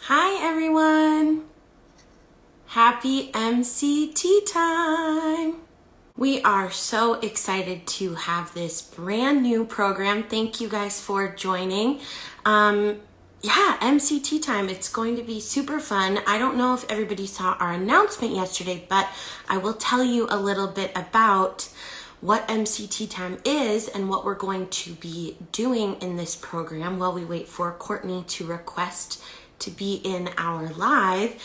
Hi everyone! Happy MCT time! We are so excited to have this brand new program. Thank you guys for joining. MCT time. It's going to be super fun. I don't know if everybody saw our announcement yesterday, but I will tell you a little bit about what MCT time is and what we're going to be doing in this program while we wait for Courtney to request to be in our live.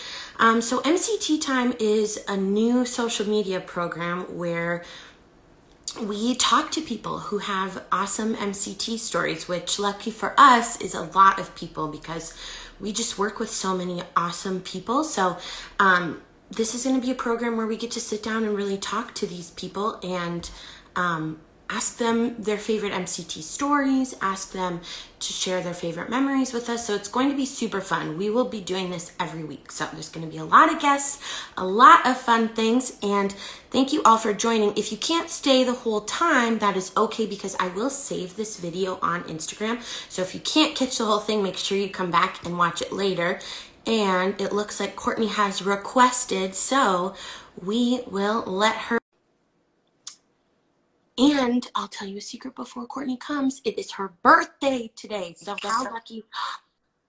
So MCT Time is a new social media program where we talk to people who have awesome MCT stories, which lucky for us is a lot of people because we just work with so many awesome people. So this is going to be a program where we get to sit down and really talk to these people and ask them their favorite MCT stories, ask them to share their favorite memories with us. So it's going to be super fun. We will be doing this every week. So there's going to be a lot of guests, a lot of fun things. And thank you all for joining. If you can't stay the whole time, that is okay because I will save this video on Instagram. So if you can't catch the whole thing, make sure you come back and watch it later. And it looks like Courtney has requested, so we will let her. And I'll tell you a secret before Courtney comes. It is her birthday today. So how lucky.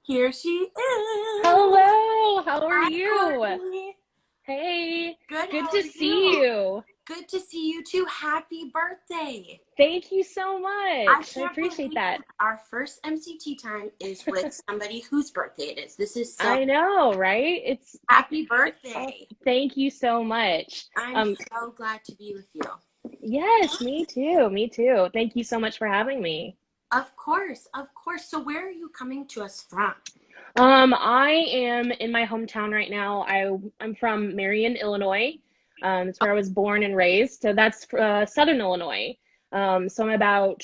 Here she is. Hello, how are Hi, you? Courtney. Hey, Good. good How to are see you? you. Good to see you too. Happy birthday. Thank you so I much. I can't appreciate believe that. our first MCT time is with somebody whose birthday it is. This is so I know, right? happy Oh, birthday. thank you so much. I'm so glad to be with you. Yes, me too. Me too. Thank you so much for having me. Of course, of course. So where are you coming to us from? I am in my hometown right now. I'm from Marion, Illinois. It's where I was born and raised. So that's Southern Illinois. So I'm about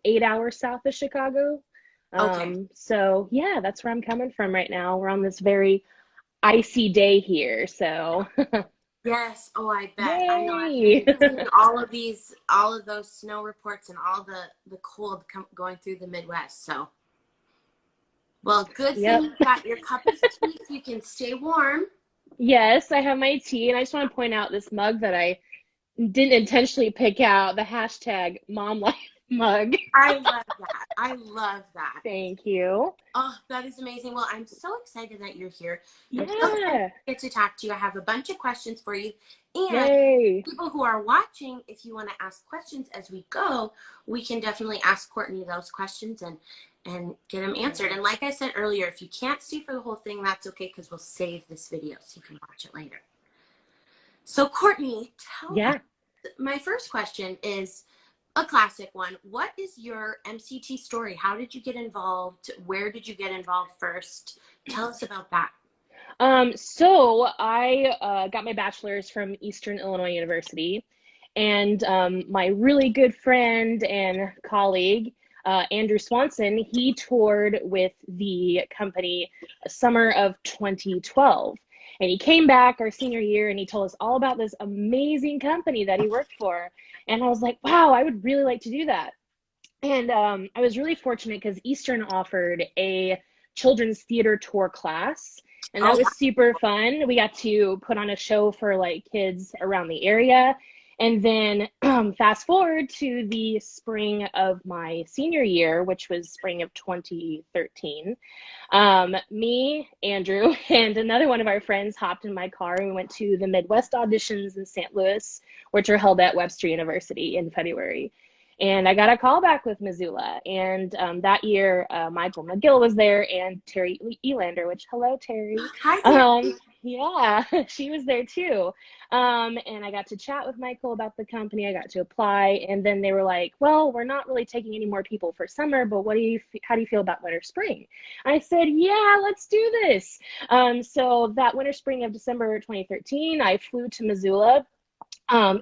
8 hours south of Chicago. Okay. So yeah, that's where I'm coming from right now. We're on this very icy day here. So Yes. Oh, I bet. I know. I've yay. been seeing all of those snow reports and all the cold going through the Midwest. So, well, good thing Yep. you've got your cup of tea. So you can stay warm. Yes, I have my tea, and I just want to point out this mug that I didn't intentionally pick out, the hashtag mom life mug. I love that. I love that. Thank you. Oh, that is amazing. Well, I'm so excited that you're here. I'm so excited Yeah. to get to talk to you. I have a bunch of questions for you. And Yay. people who are watching, if you want to ask questions as we go, we can definitely ask Courtney those questions and get them answered. And like I said earlier, if you can't stay for the whole thing, that's okay because we'll save this video so you can watch it later. So Courtney, tell us, Yeah. my first question is a classic one. What is your MCT story? How did you get involved? Where did you get involved first? Tell us about that. So I got my bachelor's from Eastern Illinois University, and my really good friend and colleague, Andrew Swanson, he toured with the company summer of 2012. And he came back our senior year and he told us all about this amazing company that he worked for. And I was like, wow, I would really like to do that. And I was really fortunate because Eastern offered a children's theater tour class, and Oh, that was super fun. We got to put on a show for like kids around the area. And then fast forward to the spring of my senior year, which was spring of 2013. Me, Andrew, and another one of our friends hopped in my car and we went to the Midwest auditions in St. Louis, which are held at Webster University in February. And I got a call back with Missoula. And that year, Michael McGill was there and Terry Elander, which, hello, Terry. hi there. Yeah, she was there too. And I got to chat with Michael about the company. I got to apply. And then they were like, well, we're not really taking any more people for summer, but how do you feel about winter spring? I said, yeah, let's do this. So that winter spring of December 2013, I flew to Missoula.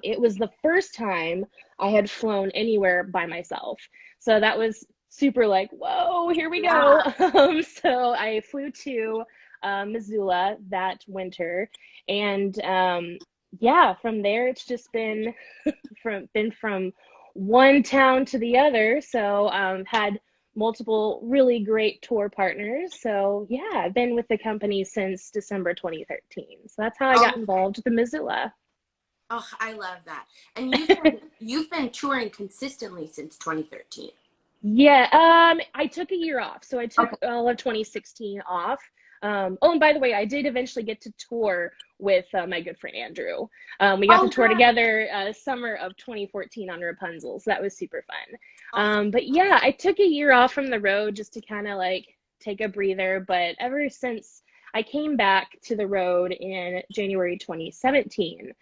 It was the first time I had flown anywhere by myself. So that was super like, whoa, here we go. Yeah. So I flew to Missoula that winter. And yeah, from there, it's just been from one town to the other. So had multiple really great tour partners. So yeah, I've been with the company since December 2013. So that's how I got Oh, involved with the Missoula. oh, I love that. And you've been touring consistently since 2013. Yeah, I took a year off. So I took Okay. all of 2016 off. Oh, and by the way, I did eventually get to tour with my good friend Andrew. We got to Oh, tour good. together summer of 2014 on Rapunzel, so that was super fun. Oh, But yeah, I took a year off from the road just to kind of like take a breather. But ever since I came back to the road in January 2017,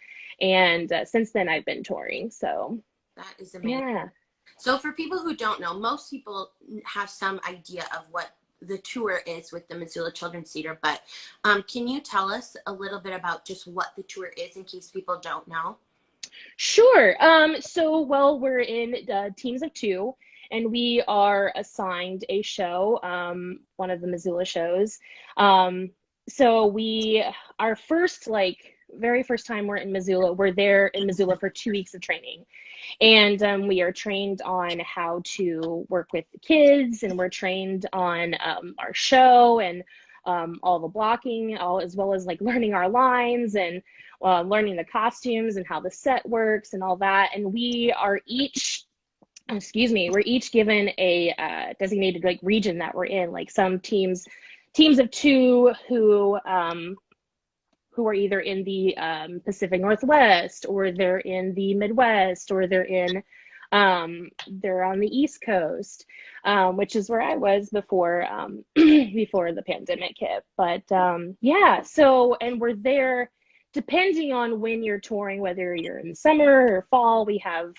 and since then I've been touring. So that is amazing. yeah. So for people who don't know, most people have some idea of what the tour is with the Missoula Children's Theater, but can you tell us a little bit about just what the tour is in case people don't know? Sure. Well, we're in teams of two, and we are assigned a show, one of the Missoula shows. Our first, like, very first time we're in Missoula, we're there in Missoula for 2 weeks of training. And we are trained on how to work with the kids, and we're trained on our show and all the blocking, all as well as like learning our lines and learning the costumes and how the set works and all that. And we are each, excuse me, we're each given a designated like region that we're in. Like some teams of two who are either in the Pacific Northwest, or they're in the Midwest, or they're on the East Coast, which is where I was before before the pandemic hit. But yeah, so and we're there depending on when you're touring, whether you're in summer or fall. We have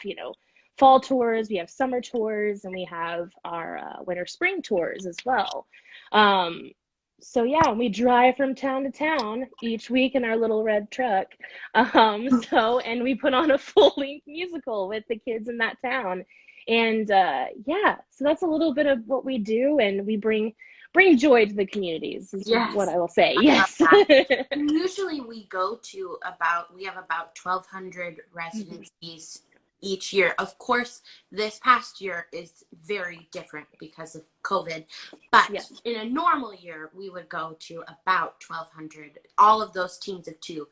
fall tours, we have summer tours, and we have our winter spring tours as well. Um, so yeah, we drive from town to town each week in our little red truck. And we put on a full-length musical with the kids in that town. And yeah, so that's a little bit of what we do, and we bring joy to the communities, is what Yes, I will say. I love Yes. that. Usually we have about 1,200 Mhm. residencies each year. Of course, this past year is very different because of COVID, but Yes. in a normal year, we would go to about 1,200. All of those teams of two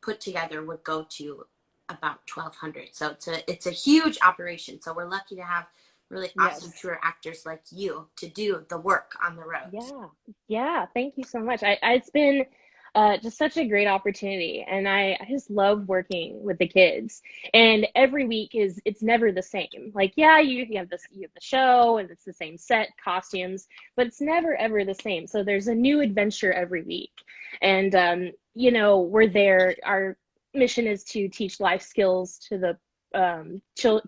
put together would go to about 1,200. So it's a huge operation. So we're lucky to have really awesome Yes. tour actors like you to do the work on the road. Yeah, yeah. Thank you so much. It's been just such a great opportunity, and I just love working with the kids. And every week it's never the same. Like, yeah, you have the show, and it's the same set, costumes, but it's never ever the same. So there's a new adventure every week, and we're there. Our mission is to teach life skills to the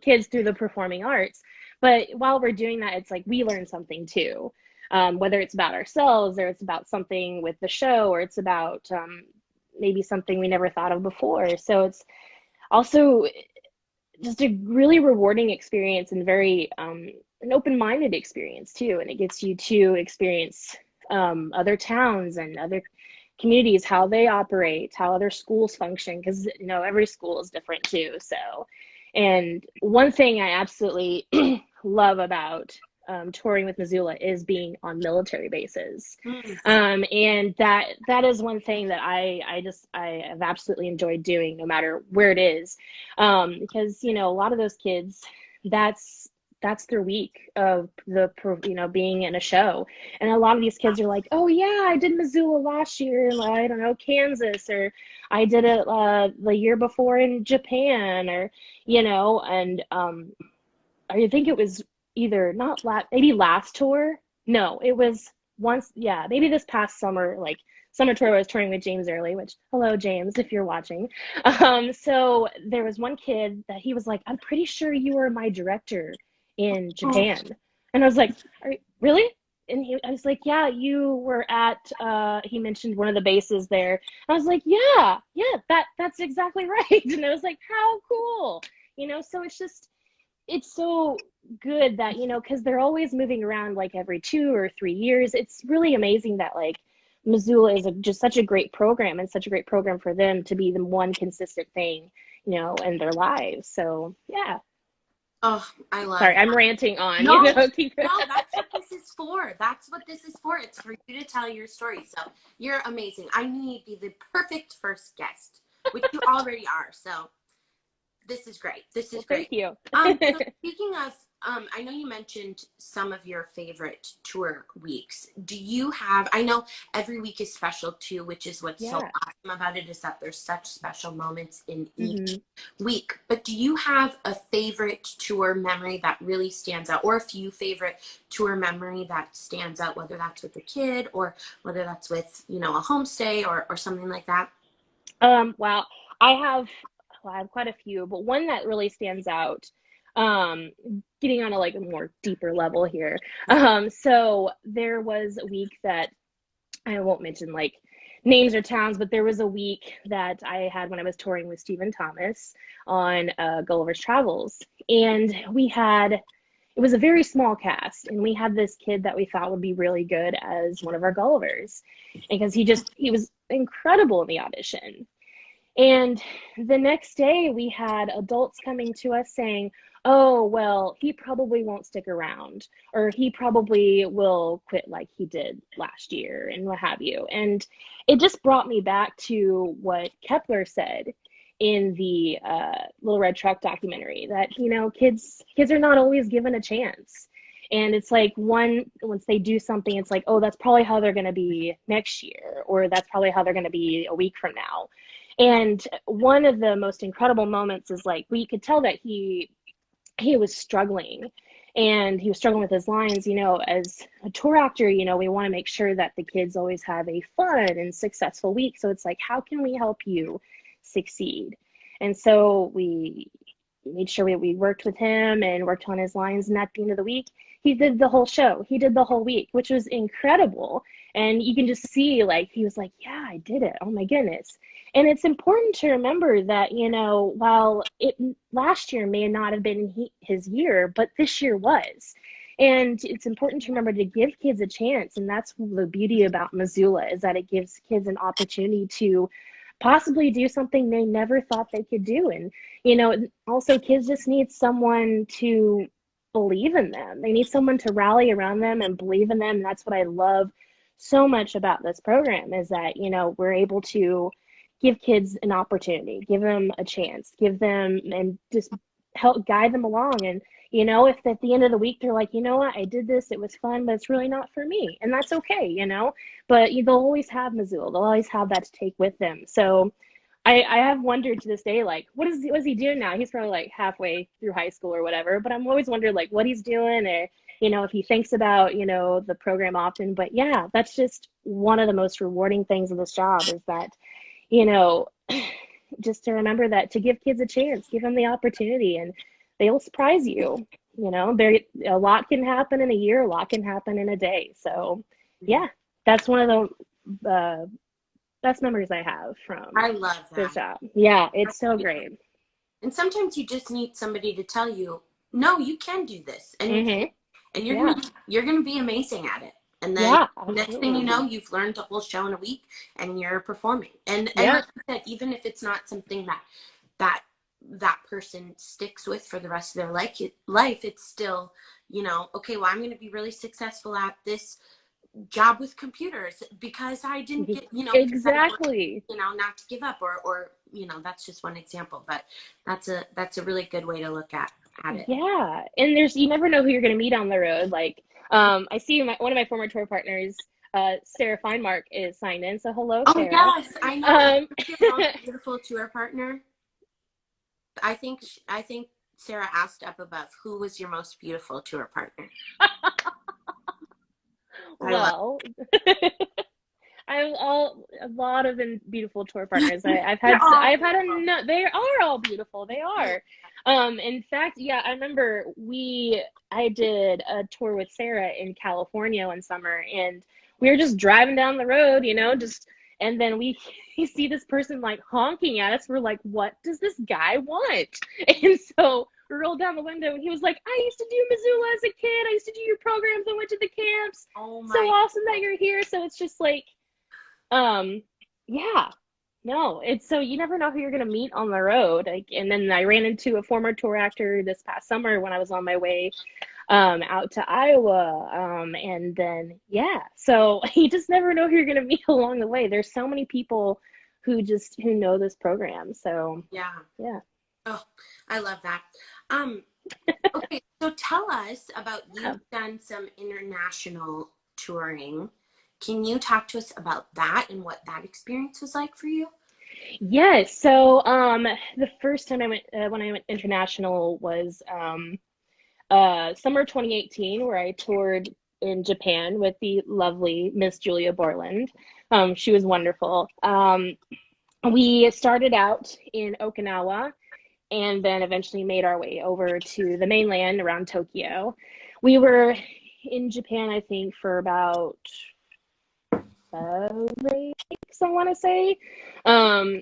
kids through the performing arts. But while we're doing that, it's like we learn something too, whether it's about ourselves, or it's about something with the show, or it's about maybe something we never thought of before. So it's also just a really rewarding experience, and very an open-minded experience too. And it gets you to experience other towns and other communities, how they operate, how other schools function, because every school is different too. So, and one thing I absolutely love about touring with Missoula is being on military bases. Mm. And that is one thing that I have absolutely enjoyed doing, no matter where it is. Because a lot of those kids, that's their week of being in a show. And a lot of these kids are like, oh yeah, I did Missoula last year in, I don't know, Kansas, or I did it the year before in Japan, or and I think it was either not maybe last tour. No, it was once, yeah, maybe this past summer, like summer tour, I was touring with James Early, which, hello James, if you're watching. So there was one kid that he was like, I'm pretty sure you were my director in Japan. And I was like, really? And I was like, yeah, you were at he mentioned one of the bases there. I was like, yeah, that's exactly right. And I was like, how cool. So it's so good that because they're always moving around, like every 2 or 3 years. It's really amazing that like Missoula is just such a great program, and such a great program for them to be the one consistent thing in their lives. So yeah. Oh, I love Sorry, that. I'm ranting on, you No, know. Keep no, that's what this is for. That's what this is for. It's for you to tell your story. So you're amazing. I knew you'd be the perfect first guest, which you already are. So this is great. This is Well, thank great. you. So speaking of, I know you mentioned some of your favorite tour weeks. Do you have, I know every week is special too, which is what's so Yeah. awesome about it is that there's such special moments in each Hmm. week. But do you have a favorite tour memory that really stands out, or a few favorite tour memory that stands out, whether that's with a kid or whether that's with, you know, a homestay or something like that? Well, I have, well, I have quite a few, but one that really stands out, um, getting on a like a more deeper level here. So there was a week that I won't mention like names or towns, but there was a week that I had when I was touring with Stephen Thomas on Gulliver's Travels. And we had, it was a very small cast, and we had this kid that we thought would be really good as one of our Gullivers because he was incredible in the audition. And the next day, we had adults coming to us saying, oh, well, he probably won't stick around, or he probably will quit like he did last year, and what have you. And it just brought me back to what Kepler said in the Little Red Truck documentary that, you know, kids are not always given a chance. And it's like once they do something, it's like, oh, that's probably how they're going to be next year, or that's probably how they're going to be a week from now. And one of the most incredible moments is like we could tell that he was struggling, and he was struggling with his lines. You know, as a tour actor, you know, we want to make sure that the kids always have a fun and successful week. So it's like, how can we help you succeed? And so we made sure we worked with him and worked on his lines. And at the end of the week, he did the whole show. He did the whole week, which was incredible. And you can just see, like, he was like, yeah, I did it. Oh my goodness. And it's important to remember that, you know, while it last year may not have been his year, but this year was. And it's important to remember to give kids a chance. And that's the beauty about Missoula, is that it gives kids an opportunity to possibly do something they never thought they could do. And, you know, also kids just need someone to believe in them. They need someone to rally around them and believe in them. And that's what I love so much about this program, is that, you know, we're able to give kids an opportunity, give them a chance, give them, and just help guide them along. And, you know, if at the end of the week they're like, you know what, I did this, it was fun, but it's really not for me. And that's okay, you know, but they'll always have Missoula. They'll always have that to take with them. So I have wondered to this day, like, what is he doing now? He's probably like halfway through high school or whatever, but I'm always wondering like what he's doing, or, you know, if he thinks about, you know, the program often. But yeah, that's just one of the most rewarding things of this job, is that, you know, just to remember that, to give kids a chance, give them the opportunity, and they'll surprise you. You know, there, a lot can happen in a year, a lot can happen in a day. So yeah, that's one of the best memories I have from I love this that. job. Yeah, it's so great. And sometimes you just need somebody to tell you, no, you can do this, Hmm. and Yeah, you're gonna be amazing at it. And then yeah, next thing you absolutely. know, you've learned a whole show in a week, and you're performing. And Yeah, like you said, even if it's not something that that person sticks with for the rest of their life, it's still, you know, okay, well, I'm going to be really successful at this job with computers because I didn't get, you know, because I worked, exactly. you know, not to give up, or, you know, that's just one example, but that's a really good way to look at it. Yeah, and there's, you never know who you're going to meet on the road. Like, I see one of my former tour partners, Sarah Feinmark, is signed in. So hello, Oh Sarah. yes, I know. Is Um, she your most beautiful tour partner? I think Sarah asked up above, who was your most beautiful tour partner? I love well, I have a lot of beautiful tour partners. they're all I've had beautiful. a no, they are all beautiful. They are. In fact, yeah, I remember I did a tour with Sarah in California one summer, and we were just driving down the road, you know, just, and then we you see this person like honking at us. We're like, what does this guy want? And so we rolled down the window, and he was like, I used to do Missoula as a kid. I used to do your programs. I went to the camps. Oh So my awesome that you're here. So it's just like, um, yeah. No, it's so you never know who you're gonna meet on the road. Like, and then I ran into a former tour actor this past summer when I was on my way out to Iowa. And then yeah, so you just never know who you're gonna meet along the way. There's so many people who know this program. So Yeah. yeah. Oh, I love that. Um, okay, so tell us about Yeah. you've done some international touring. Can you talk to us about that and what that experience was like for you? Yes. So the first time I went when I went international was summer 2018, where I toured in Japan with the lovely Miss Julia Borland. She was wonderful. We started out in Okinawa and then eventually made our way over to the mainland around Tokyo. We were in Japan, I think, for about 8 weeks, I want to say.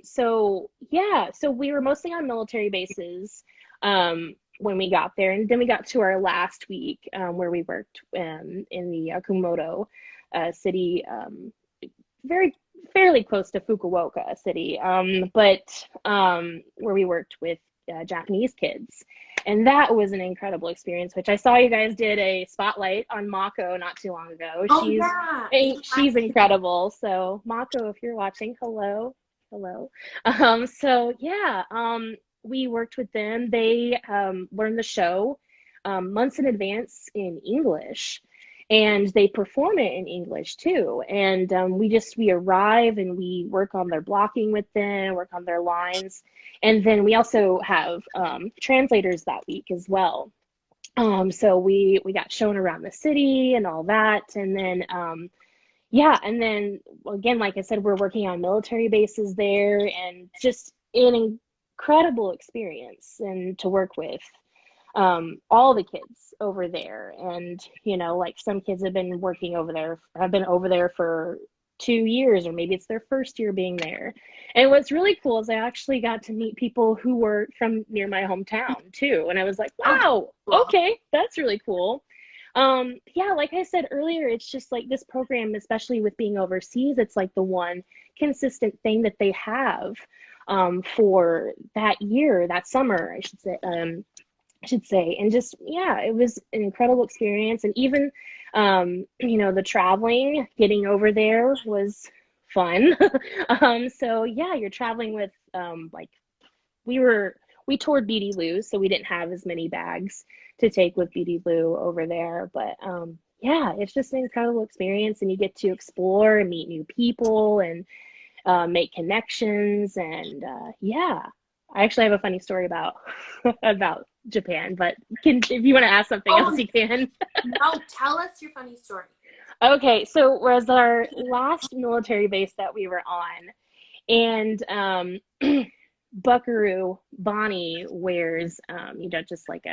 So yeah, so we were mostly on military bases when we got there, and then we got to our last week where we worked in the Kumamoto city, very fairly close to Fukuoka city, but where we worked with Japanese kids. And that was an incredible experience, which I saw you guys did a spotlight on Mako not too long ago. Oh yeah. She's incredible. So Mako, if you're watching, hello, hello. So yeah, we worked with them. They learned the show months in advance in English, and they perform it in English too. And we arrive and we work on their blocking with them, work on their lines, and then we also have translators that week as well. So we got shown around the city and all that, and then yeah, and then again, like I said, we're working on military bases there, and just an incredible experience and to work with all the kids over there. And, like some kids have been over there for 2 years, or maybe it's their first year being there. And what's really cool is I actually got to meet people who were from near my hometown too. And I was like, Oh, wow, cool. okay, that's really cool. Yeah, like I said earlier, it's just like this program, especially with being overseas, it's like the one consistent thing that they have for that year, that summer, I should say. And just yeah, it was an incredible experience. And even the traveling, getting over there was fun. So yeah, you're traveling with like we were we toured BD Lou, so we didn't have as many bags to take with BD Lou over there. But yeah, it's just an incredible experience, and you get to explore and meet new people and make connections. And yeah, I actually have a funny story about about Japan, but if you want to ask something else, Oh, you can. no, tell us your funny story. Okay, so it was our last military base that we were on, and Buckaroo Bonnie wears, just like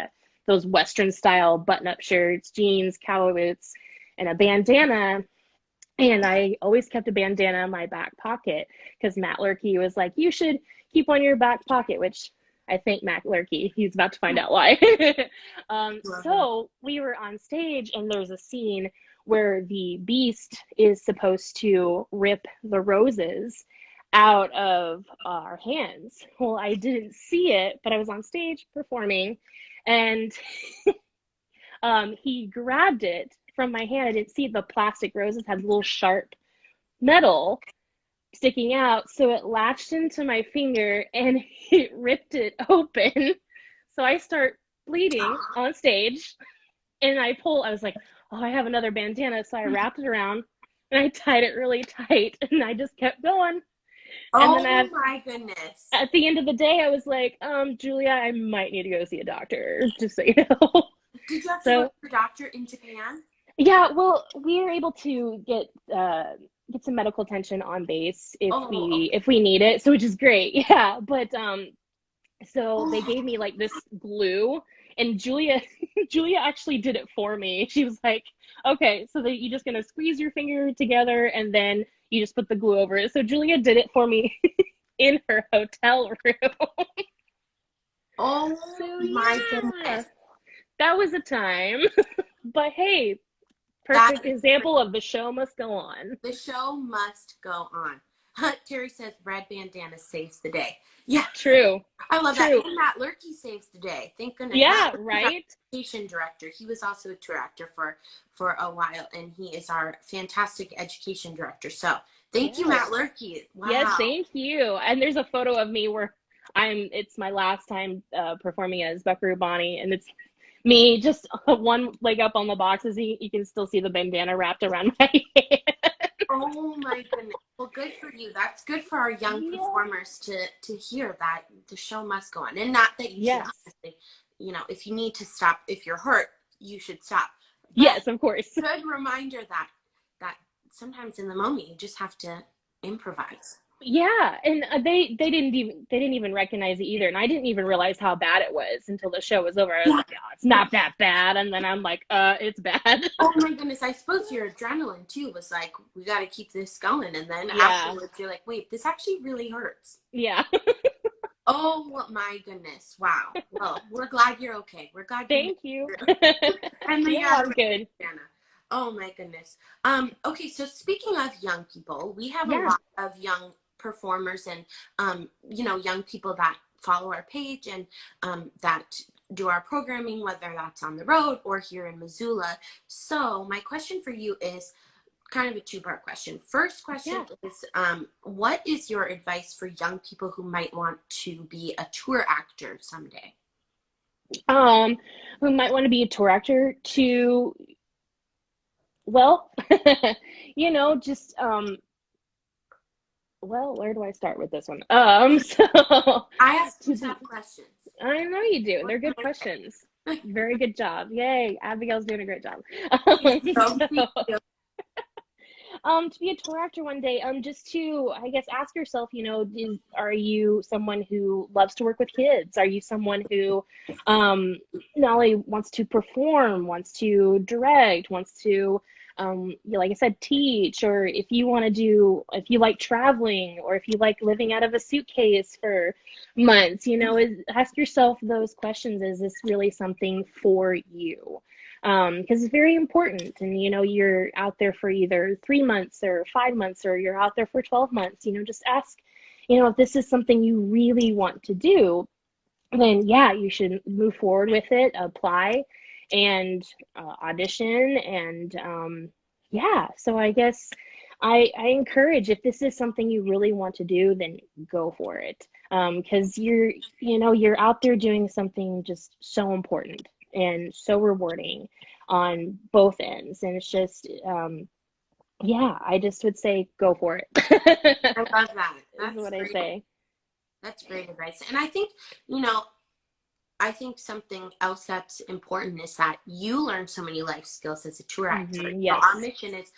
those Western style button up shirts, jeans, cowboy boots, and a bandana. And I always kept a bandana in my back pocket because Matt Lurkey was like, you should keep one in your back pocket, which I thank Matt Lurkey. He's about to find out why. So we were on stage, and there's a scene where the beast is supposed to rip the roses out of our hands. Well, I didn't see it, but I was on stage performing, and he grabbed it from my hand. I didn't see it. The plastic roses had little sharp metal sticking out, so it latched into my finger and it ripped it open. So I start bleeding on stage, and I was like, oh, I have another bandana. So I wrapped it around and I tied it really tight, and I just kept going. And then Oh my goodness. at the end of the day, I was like, Julia, I might need to go see a doctor, just so you know. Did you have to go So to your doctor in Japan? yeah, well, we were able to get some medical attention on base if Oh, we need it, so which is great. Yeah, but so they okay. gave me like this glue, and Julia Julia actually did it for me. She was like, okay, so that you're just gonna squeeze your finger together and then you just put the glue over it. So Julia did it for me in her hotel room. Oh So my yeah, goodness. that was a time. But hey, That perfect is example of the show must go on. the show must go on. Terry says red bandana saves the day. Yeah, True. I love that. True. And Matt Lurkey saves the day. Thank goodness. Yeah, Matt Lurkey's our right? education director. He was also a tour actor for a while, and he is our fantastic education director. So thank you, Matt Yes. Lurkey. Yes, Wow. thank you. And there's a photo of me where it's my last time performing as Buckaroo Bonnie, and it's me just one leg up on the boxes. You can still see the bandana wrapped around my head. Oh my goodness. Well, good for you. That's good for our young Yeah. performers to hear that the show must go on. And not that you should Yes. honestly, if you need to stop, if you're hurt, you should stop. But Yes, of course. good reminder that sometimes in the moment you just have to improvise. Yeah, and they didn't even recognize it either, and I didn't even realize how bad it was until the show was over. I was Yeah. like, "Oh, it's not that bad," and then I'm like, it's bad." Oh my goodness. I suppose your adrenaline too was like, we got to keep this going. And then Yeah, afterwards, you're like, wait, this actually really hurts. yeah. Oh my goodness. Wow. Well, we're glad you're okay. We're glad you made Thank you. it through. And Yeah, yeah, I'm good. Anna. Oh my goodness. Okay, so speaking of young people, we have a Yeah, lot of young performers and young people that follow our page and that do our programming, whether that's on the road or here in Missoula. So my question for you is kind of a two-part question. First question yeah. is, what is your advice for young people who might want to be a tour actor someday? Um, who might want to be a tour actor to, well, just well, where do I start with this one? So I ask some to tough questions. I know you do. What They're can good I say? questions. Very good job. Yay. Abigail's doing a great job. Thank you. Thank So, you. to be a tour actor one day, just to, I guess, ask yourself, are you someone who loves to work with kids? Are you someone who not only wants to perform, wants to direct, wants to, like I said, teach, or if you like traveling, or if you like living out of a suitcase for months, ask yourself those questions. Is this really something for you? Because it's very important. And, you're out there for either 3 months or 5 months, or you're out there for 12 months, just ask, if this is something you really want to do, then yeah, you should move forward with it, apply and audition. And yeah, so I guess I encourage, if this is something you really want to do, then go for it. Because you're out there doing something just so important and so rewarding on both ends. And it's just, yeah, I just would say go for it. I love that. Is That's what I great. say. That's great advice. And I think something else that's important is that you learn so many life skills as a tour actor. So our Yes. mission is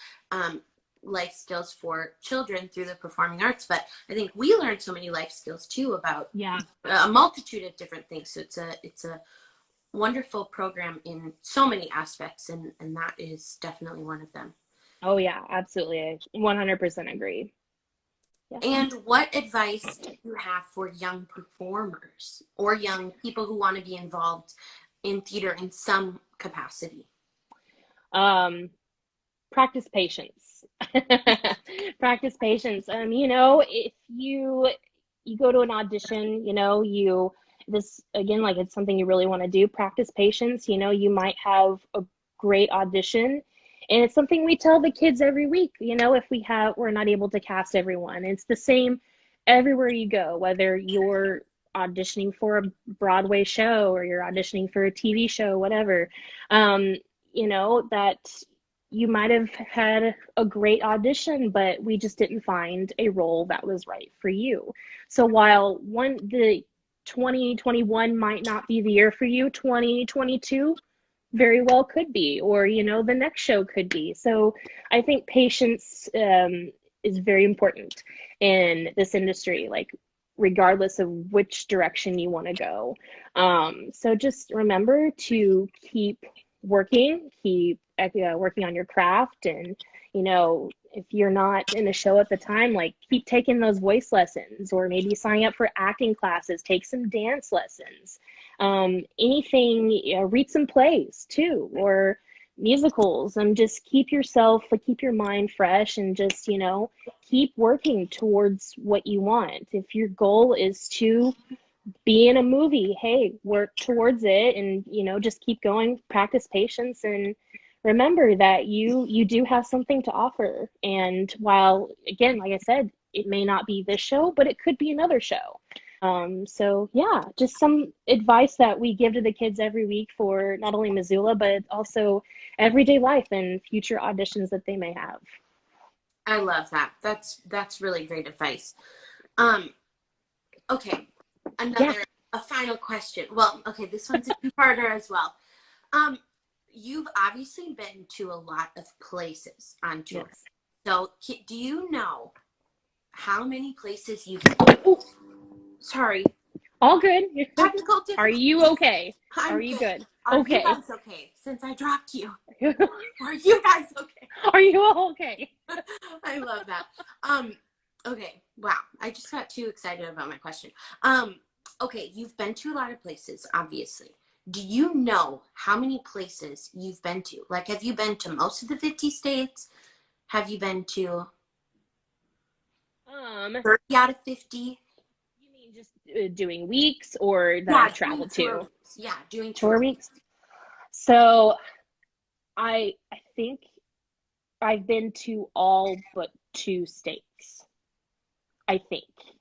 life skills for children through the performing arts, but I think we learn so many life skills too about Yeah. a multitude of different things. So it's a wonderful program in so many aspects, and that is definitely one of them. Oh, yeah, absolutely. I 100% agree. Yeah. And what advice do you have for young performers or young people who want to be involved in theater in some capacity? Um, Practice patience. Practice patience. If you go to an audition, this again, like it's something you really want to do, practice patience. You might have a great audition, and it's something we tell the kids every week. If we're not able to cast everyone, it's the same everywhere you go, whether you're auditioning for a Broadway show or you're auditioning for a TV show, whatever. That you might have had a great audition, but we just didn't find a role that was right for you. So while the 2021 might not be the year for you, 2022 very well could be, or the next show could be. So I think patience is very important in this industry, like regardless of which direction you want to go. So just remember to keep working, keep working on your craft. And if you're not in a show at the time, like keep taking those voice lessons, or maybe signing up for acting classes, take some dance lessons, anything, read some plays too, or musicals, and just keep yourself, like, keep your mind fresh, and just, keep working towards what you want. If your goal is to be in a movie, hey, work towards it, and just keep going, practice patience, and remember that you do have something to offer. And while, again, like I said, it may not be this show, but it could be another show. So yeah, just some advice that we give to the kids every week for not only Missoula, but also everyday life and future auditions that they may have. I love that. That's really great advice. Um, okay, Yeah. a final question. Well, okay, this one's a two-parter as well. Um, you've obviously been to a lot of places on tour. Yes. So, do you know how many places you've? Oh, sorry. All good. Technical Are difficulties. you okay? Are I'm you good. good? Are you Okay. guys okay? Since I dropped you, are you guys okay? Are you all okay? I love that. Okay. Wow. I just got too excited about my question. Okay, you've been to a lot of places, obviously. Do you know how many places you've been to? Like, have you been to most of the 50 states? Have you been to Um, 30 out of 50? you mean just doing weeks, or that Yeah, I've doing traveled tour to? weeks. Yeah, doing Tour tour weeks. So I think I've been to all but two states. I think. weeks.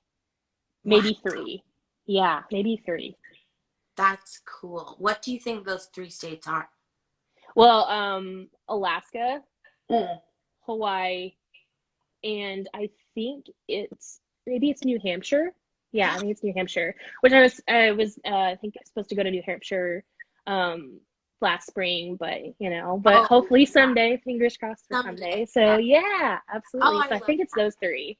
Maybe Wow, three. Yeah, maybe three. that's cool. What do you think those three states are? Well, Alaska, Mm. Hawaii, and I think it's New Hampshire. Yeah, I think it's New Hampshire. Which I think I was supposed to go to New Hampshire um last spring, but Oh, hopefully yeah, someday, fingers crossed for someday. someday. So Yeah. yeah, Oh, absolutely. I So I love think it's that. those three.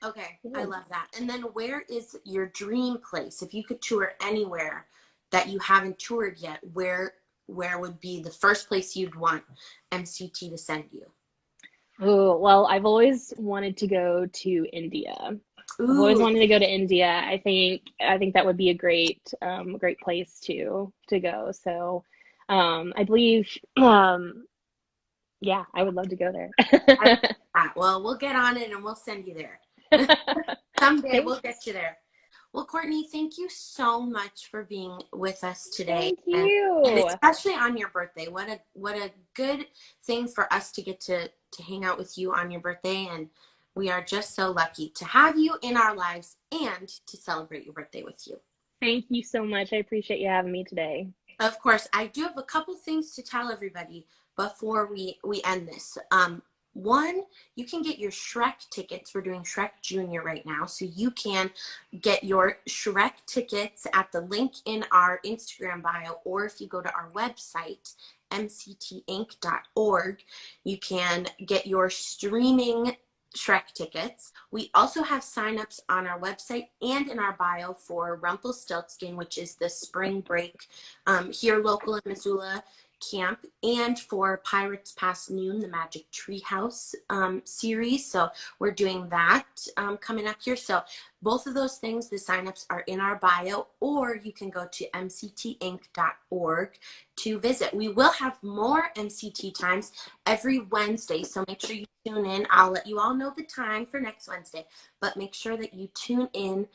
Okay, I Yeah. love that. And then where is your dream place? If you could tour anywhere that you haven't toured yet, where would be the first place you'd want MCT to send you? Oh, well, I've always wanted to go to India. I've always Ooh, wanted to go to India. I think that would be a great place to go. So, I believe, yeah, I would love to go there. I love that. Well, we'll get on it and we'll send you there. Someday we'll Thanks. get you there. Well, Courtney, thank you so much for being with us today, Thank and you. especially on your birthday. What a good thing for us to get to hang out with you on your birthday, and we are just so lucky to have you in our lives and to celebrate your birthday with you. Thank you so much. I appreciate you having me today. Of course, I do have a couple things to tell everybody before we end this. One, you can get your Shrek tickets. We're doing Shrek Junior right now, so you can get your Shrek tickets at the link in our Instagram bio, or if you go to our website, mctinc.org, you can get your streaming Shrek tickets. We also have signups on our website and in our bio for Rumpelstiltskin, which is the spring break here local in Missoula camp, and for Pirates Past Noon, the Magic Treehouse series. So we're doing that coming up here. So both of those things, the signups are in our bio, or you can go to mctinc.org to visit. We will have more MCT times every Wednesday, so make sure you tune in. I'll let you all know the time for next Wednesday, but make sure that you tune in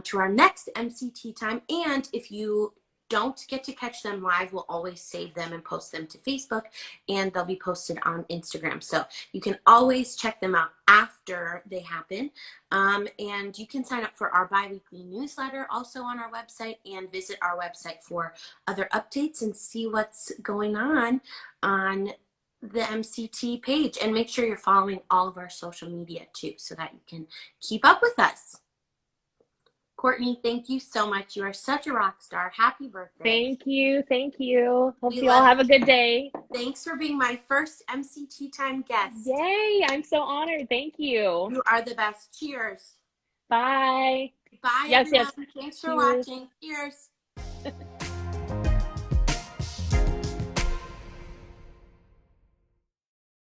to our next MCT time. And if you don't get to catch them live, we'll always save them and post them to Facebook, and they'll be posted on Instagram. So you can always check them out after they happen. And you can sign up for our bi-weekly newsletter also on our website, and visit our website for other updates and see what's going on the MCT page. And make sure you're following all of our social media too, so that you can keep up with us. Courtney, thank you so much. You are such a rock star. Happy birthday. Thank you. Thank you. Hope We you all love have a you. good day. Thanks for being my first MCT time guest. Yay, I'm so honored. Thank you. You are the best. Cheers. Bye. Bye, Yes, everyone. yes. Thanks for Cheers. watching. Cheers.